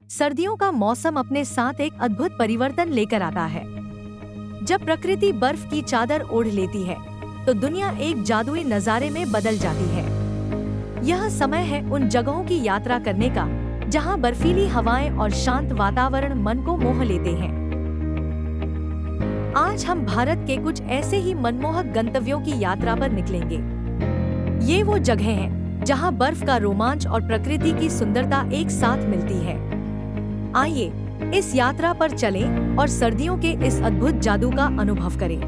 सर्दियों का मौसम अपने साथ एक अद्भुत परिवर्तन लेकर आता है। जब प्रकृति बर्फ की चादर ओढ़ लेती है, तो दुनिया एक जादुई नजारे में बदल जाती है। यह समय है उन जगहों की यात्रा करने का, जहां बर्फीली हवाएं और शांत वातावरण मन को मोह लेते हैं। आज हम भारत के कुछ ऐसे ही मनमोहक गंतव्यों की यात्रा पर निकलेंगे। ये वो जगह हैं, जहां बर्फ का रोमांच और प्रकृति की सुंदरता एक साथ मिलती है। आइए, इस यात्रा पर चलें और सर्दियों के इस अद्भुत जादू का अनुभव करें।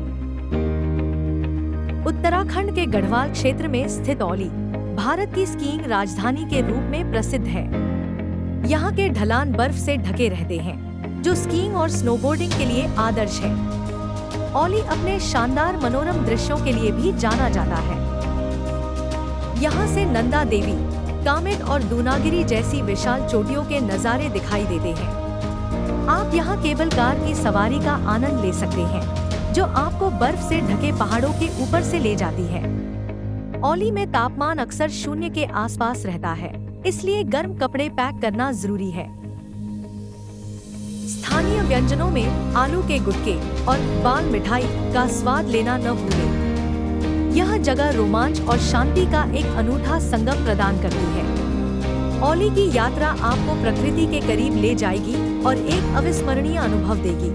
उत्तराखंड के गढ़वाल क्षेत्र में स्थित औली, भारत की स्कीइंग राजधानी के रूप में प्रसिद्ध है। यहाँ के ढलान बर्फ से ढके रहते हैं, जो स्कीइंग और स्नोबोर्डिंग के लिए आदर्श है। औली अपने शानदार मनोरम दृश्यों के लिए भी जाना जाता है। यहाँ से नंदा देवी, कामेट और दूनागिरी जैसी विशाल चोटियों के नज़ारे दिखाई देते हैं। आप यहाँ केबल कार की सवारी का आनंद ले सकते हैं, जो आपको बर्फ से ढके पहाड़ों के ऊपर से ले जाती है। औली में तापमान अक्सर शून्य के आसपास रहता है, इसलिए गर्म कपड़े पैक करना जरूरी है। स्थानीय व्यंजनों में आलू के गुटके और बाल मिठाई का स्वाद लेना न भूलें। यह जगह रोमांच और शांति का एक अनूठा संगम प्रदान करती है। औली की यात्रा आपको प्रकृति के करीब ले जाएगी और एक अविस्मरणीय अनुभव देगी।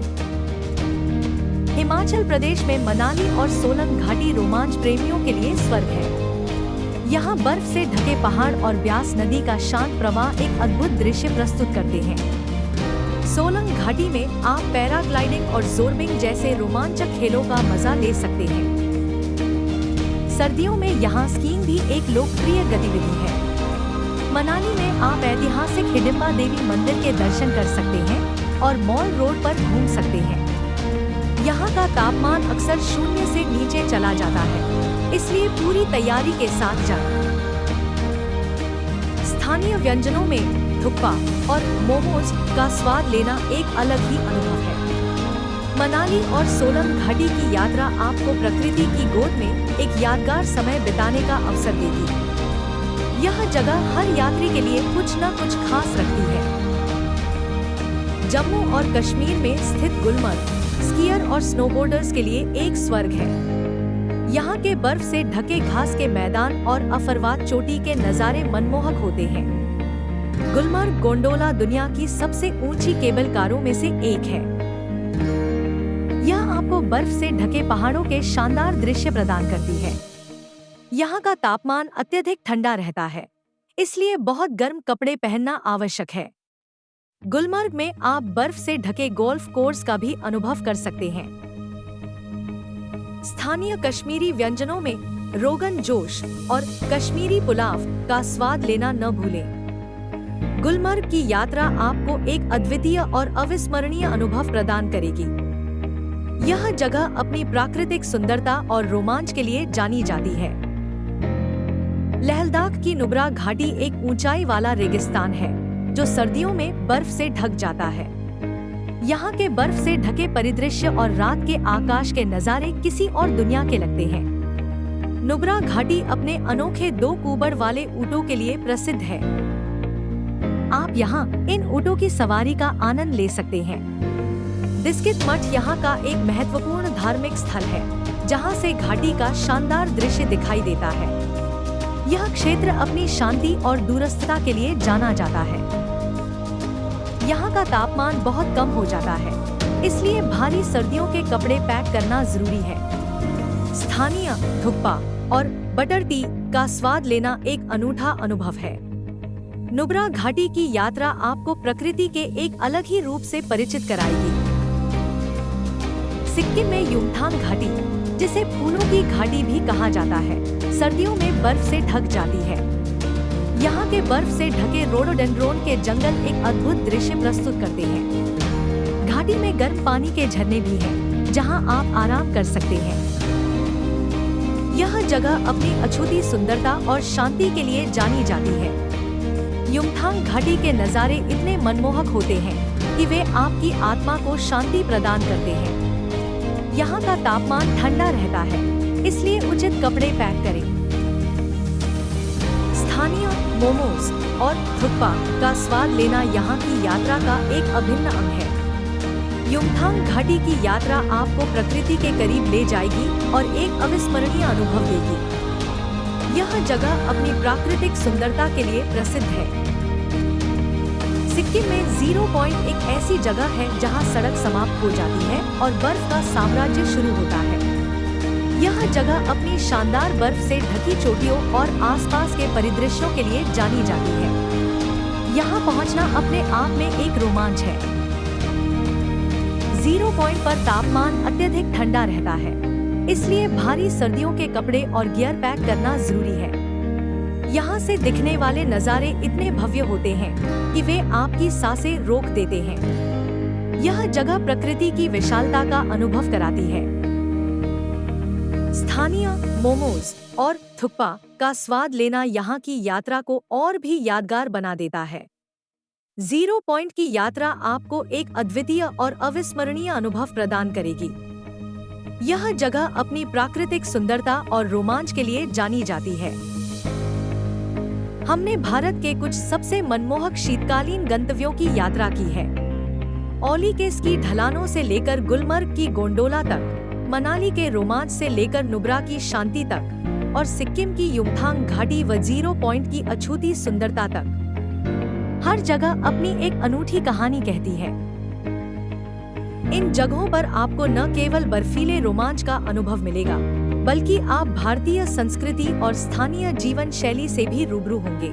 हिमाचल प्रदेश में मनाली और सोलंग घाटी रोमांच प्रेमियों के लिए स्वर्ग है। यहाँ बर्फ से ढके पहाड़ और ब्यास नदी का शांत प्रवाह एक अद्भुत दृश्य प्रस्तुत करते हैं। सोलंग घाटी में आप पैराग्लाइडिंग और ज़ोरबिंग जैसे रोमांचक खेलों का मजा ले सकते हैं। सर्दियों में यहाँ स्कीइंग भी एक लोकप्रिय गतिविधि है। मनाली में आप ऐतिहासिक हिडिंबा देवी मंदिर के दर्शन कर सकते हैं और मॉल रोड पर घूम सकते हैं। यहाँ का तापमान अक्सर शून्य से नीचे चला जाता है, इसलिए पूरी तैयारी के साथ जाएं। स्थानीय व्यंजनों में थुक्पा और मोमोज का स्वाद लेना एक अलग ही अनुभव है। मनाली और सोलंग घाटी की यात्रा आपको प्रकृति की गोद में एक यादगार समय बिताने का अवसर देगी। यह जगह हर यात्री के लिए कुछ न कुछ खास रखती है। जम्मू और कश्मीर में स्थित गुलमर्ग स्कीयर और स्नोबोर्डर्स के लिए एक स्वर्ग है। यहाँ के बर्फ से ढके घास के मैदान और अफरवाद चोटी के नज़ारे मनमोहक होते हैं। गुलमर्ग गोंडोला दुनिया की सबसे ऊंची केबल कारों में से एक है। यह आपको बर्फ से ढके पहाड़ों के शानदार दृश्य प्रदान करती है। यहाँ का तापमान अत्यधिक ठंडा रहता है, इसलिए बहुत गर्म कपड़े पहनना आवश्यक है। गुलमर्ग में आप बर्फ से ढके गोल्फ कोर्स का भी अनुभव कर सकते हैं। स्थानीय कश्मीरी व्यंजनों में रोगन जोश और कश्मीरी पुलाव का स्वाद लेना न भूलें। गुलमर्ग की यात्रा आपको एक अद्वितीय और अविस्मरणीय अनुभव प्रदान करेगी। यह जगह अपनी प्राकृतिक सुंदरता और रोमांच के लिए जानी जाती है। लहलदाख की नुब्रा घाटी एक ऊंचाई वाला रेगिस्तान है, जो सर्दियों में बर्फ से ढक जाता है। यहाँ के बर्फ से ढके परिदृश्य और रात के आकाश के नज़ारे किसी और दुनिया के लगते हैं। नुब्रा घाटी अपने अनोखे 2 कुबड़ वाले ऊँटों के लिए प्रसिद्ध है। आप यहाँ इन ऊँटों की सवारी का आनंद ले सकते हैं। दिस्कित मठ यहाँ का एक महत्वपूर्ण धार्मिक स्थल है, जहाँ से घाटी का शानदार दृश्य दिखाई देता है। यह क्षेत्र अपनी शांति और दूरस्थता के लिए जाना जाता है। यहाँ का तापमान बहुत कम हो जाता है, इसलिए भारी सर्दियों के कपड़े पैक करना जरूरी है। स्थानीय थुक्पा और बटर टी का स्वाद लेना एक अनूठा अनुभव है। नुब्रा घाटी की यात्रा आपको प्रकृति के एक अलग ही रूप से परिचित कराएगी। सिक्किम में युमथांग घाटी, जिसे फूलों की घाटी भी कहा जाता है, सर्दियों में बर्फ से ढक जाती है। यहाँ के बर्फ से ढके रोडोडेंड्रोन के जंगल एक अद्भुत दृश्य प्रस्तुत करते हैं। घाटी में गर्म पानी के झरने भी हैं, जहाँ आप आराम कर सकते हैं। यह जगह अपनी अछूती सुंदरता और शांति के लिए जानी जाती है। युमथांग घाटी के नज़ारे इतने मनमोहक होते हैं कि वे आपकी आत्मा को शांति प्रदान करते हैं। यहाँ का तापमान ठंडा रहता है, इसलिए उचित कपड़े पैक करें। स्थानीय मोमोज और थुक्पा का स्वाद लेना यहाँ की यात्रा का एक अभिन्न अंग है। युमथांग घाटी की यात्रा आपको प्रकृति के करीब ले जाएगी और एक अविस्मरणीय अनुभव देगी। यह जगह अपनी प्राकृतिक सुंदरता के लिए प्रसिद्ध है। सिक्किम में 0 पॉइंट एक ऐसी जगह है जहां सड़क समाप्त हो जाती है और बर्फ का साम्राज्य शुरू होता है। यह जगह अपनी शानदार बर्फ से ढकी चोटियों और आसपास के परिदृश्यों के लिए जानी जाती है। यहाँ पहुँचना अपने आप में एक रोमांच है। 0 पॉइंट पर तापमान अत्यधिक ठंडा रहता है, इसलिए भारी सर्दियों के कपड़े और गियर पैक करना जरूरी है। यहाँ से दिखने वाले नज़ारे इतने भव्य होते हैं कि वे आपकी सांसें रोक देते हैं। यह जगह प्रकृति की विशालता का अनुभव कराती है। स्थानीय मोमोज और थुक्पा का स्वाद लेना यहाँ की यात्रा को और भी यादगार बना देता है। 0 पॉइंट की यात्रा आपको एक अद्वितीय और अविस्मरणीय अनुभव प्रदान करेगी। यह जगह अपनी प्राकृतिक सुंदरता और रोमांच के लिए जानी जाती है। हमने भारत के कुछ सबसे मनमोहक शीतकालीन गंतव्यों की यात्रा की है। औली के स्की ढलानों से लेकर गुलमर्ग की गोंडोला तक, मनाली के रोमांच से लेकर नुब्रा की शांति तक और सिक्किम की युमथांग घाटी व 0 पॉइंट की अछूती सुंदरता तक, हर जगह अपनी एक अनूठी कहानी कहती है। इन जगहों पर आपको न केवल बर्फीले रोमांच का अनुभव मिलेगा, बल्कि आप भारतीय संस्कृति और स्थानीय जीवन शैली से भी रूबरू होंगे।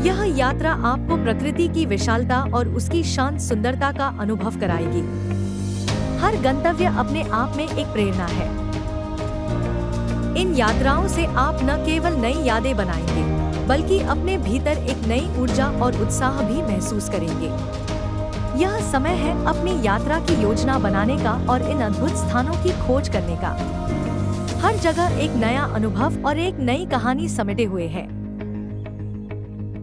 यह यात्रा आपको प्रकृति की विशालता और उसकी शांत सुंदरता का अनुभव कराएगी। हर गंतव्य अपने आप में एक प्रेरणा है। इन यात्राओं से आप न केवल नई यादें बनाएंगे, बल्कि अपने भीतर एक नई ऊर्जा और उत्साह भी महसूस करेंगे। यह समय है अपनी यात्रा की योजना बनाने का और इन अद्भुत स्थानों की खोज करने का। हर जगह एक नया अनुभव और एक नई कहानी समेटे हुए है।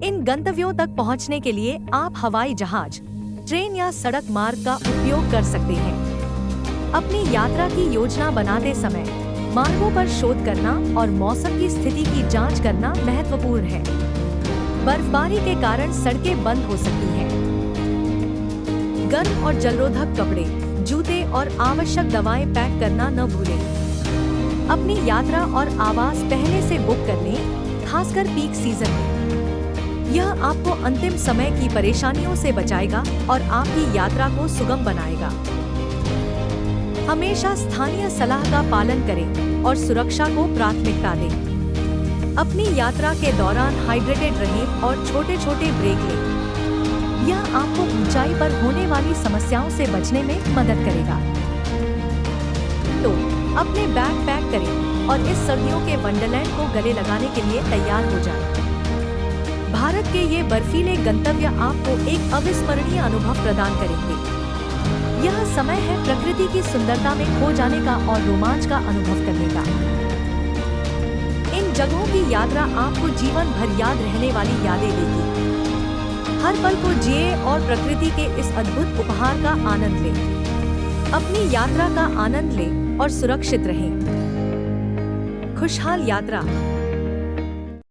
इन गंतव्यों तक पहुंचने के लिए आप हवाई जहाज, ट्रेन या सड़क मार्ग का उपयोग कर सकते हैं। अपनी यात्रा की योजना बनाते समय मार्गों पर शोध करना और मौसम की स्थिति की जांच करना महत्वपूर्ण है। बर्फबारी के कारण सड़कें बंद हो सकती हैं। गर्म और जलरोधक कपड़े, जूते और आवश्यक दवाएं पैक करना न भूलें। अपनी यात्रा और आवास पहले से बुक कर लें, खासकर पीक सीजन में। यह आपको अंतिम समय की परेशानियों से बचाएगा और आपकी यात्रा को सुगम बनाएगा। हमेशा स्थानीय सलाह का पालन करें और सुरक्षा को प्राथमिकता दें। अपनी यात्रा के दौरान हाइड्रेटेड रहें और छोटे छोटे ब्रेक लें। यह आपको ऊंचाई पर होने वाली समस्याओं से बचने में मदद करेगा। तो अपने बैग पैक करें और इस सर्दियों के वंडरलैंड को गले लगाने के लिए तैयार हो जाएं। भारत के ये बर्फीले गंतव्य आपको एक अविस्मरणीय अनुभव प्रदान करेंगे। यह समय है प्रकृति की सुंदरता में खो जाने का और रोमांच का अनुभव करने का। इन जगहों की यात्रा आपको जीवन भर याद रहने वाली यादें देगी। हर पल को जिए और प्रकृति के इस अद्भुत उपहार का आनंद लें। अपनी यात्रा का आनंद लें और सुरक्षित रहें। खुशहाल यात्रा।